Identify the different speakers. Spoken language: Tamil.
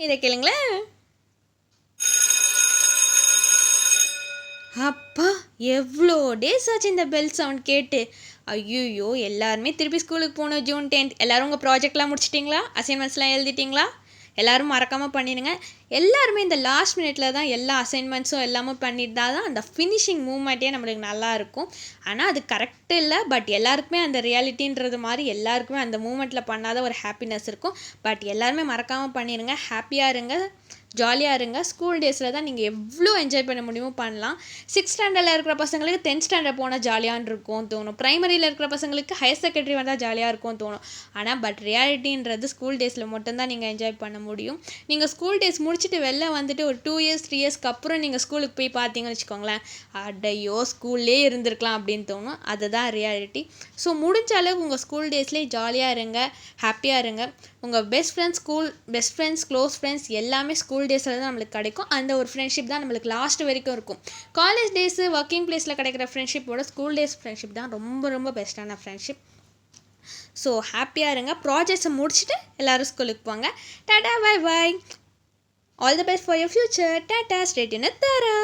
Speaker 1: இதை கேளுங்களேன். அப்பா, எவ்வளோ டேஸ் ஆச்சு இந்த பெல் சவுண்ட் கேட்டு. ஐயோ, எல்லாருமே திருப்பி ஸ்கூலுக்கு போகணும். June 10th எல்லோரும் உங்கள் ப்ராஜெக்ட்லாம் முடிச்சிட்டிங்களா? அசைன்மெண்ட்ஸ்லாம் எழுதிட்டிங்களா? எல்லோரும் மறக்காமல் பண்ணிடுங்க. எல்லாருமே இந்த லாஸ்ட் மினிட்ல தான் எல்லா அசைன்மெண்ட்ஸும் எல்லாமே பண்ணிட்டா தான் அந்த ஃபினிஷிங் மூமெண்ட்டே நம்மளுக்கு நல்லாயிருக்கும். ஆனால் அது கரெக்ட் இல்லை, பட் எல்லாருக்குமே அந்த ரியாலிட்டின்றது மாதிரி எல்லாருக்குமே அந்த மூமெண்ட்டில் பண்ணாத ஒரு ஹாப்பினஸ் இருக்கும். பட் எல்லாருமே மறக்காமல் பண்ணிடுங்க. ஹாப்பியாக இருங்க, ஜாலியாக இருங்க. ஸ்கூல் டேஸில் தான் நீங்கள் எவ்வளோ என்ஜாய் பண்ண முடியுமோ பண்ணலாம். 6th ஸ்டாண்டர்டில் இருக்கிற பசங்களுக்கு 10th ஸ்டாண்டர்ட் போனால் ஜாலியான்னு இருக்கும் தோணும். ப்ரைமரியில் இருக்கிற பசங்களுக்கு ஹையர் செகண்டரி வந்தால் ஜாலியாக இருக்கும் தோணும். ஆனால் பட் ரியாலிட்டின்றது ஸ்கூல் டேஸில் மட்டும்தான் நீங்கள் என்ஜாய் பண்ண முடியும். நீங்கள் ஸ்கூல் டேஸ் முடிச்சுட்டு வெளில வந்துட்டு ஒரு 2 years 3 yearsக்கு அப்புறம் நீங்கள் ஸ்கூலுக்கு போய் பார்த்தீங்கன்னு வச்சுக்கோங்களேன், அடையோ ஸ்கூல்லே இருந்திருக்கலாம் அப்படின்னு தோணும். அதுதான் ரியாலிட்டி. ஸோ முடிஞ்ச அளவுக்கு உங்கள் ஸ்கூல் டேஸ்லேயே ஜாலியாக இருங்க, ஹாப்பியாக இருங்க. உங்கள் best friends, best friends, close friends எல்லாமே ஸ்கூல் டேஸில் தான் நம்மளுக்கு கிடைக்கும். அந்த ஒரு ஃப்ரெண்ட்ஷிப் தான் நம்மளுக்கு லாஸ்ட் வரைக்கும் இருக்கும். காலேஜ் டேஸு, ஒர்க்கிங் பிளேஸில் கிடைக்கிற ஃப்ரெண்ட்ஷிப்போட ஸ்கூல் டேஸ் ஃப்ரெண்ட்ஷிப் தான் ரொம்ப ரொம்ப பெஸ்ட்டான ஃப்ரெண்ட்ஷிப். ஸோ ஹாப்பியாக இருங்க. ப்ராஜெக்ட்ஸை முடிச்சுட்டு எல்லோரும் ஸ்கூலுக்கு போங்க. டாடா, bye bye. All the best for your future. டாடா, ஸ்ட்ரெயிட் இன் தாரா.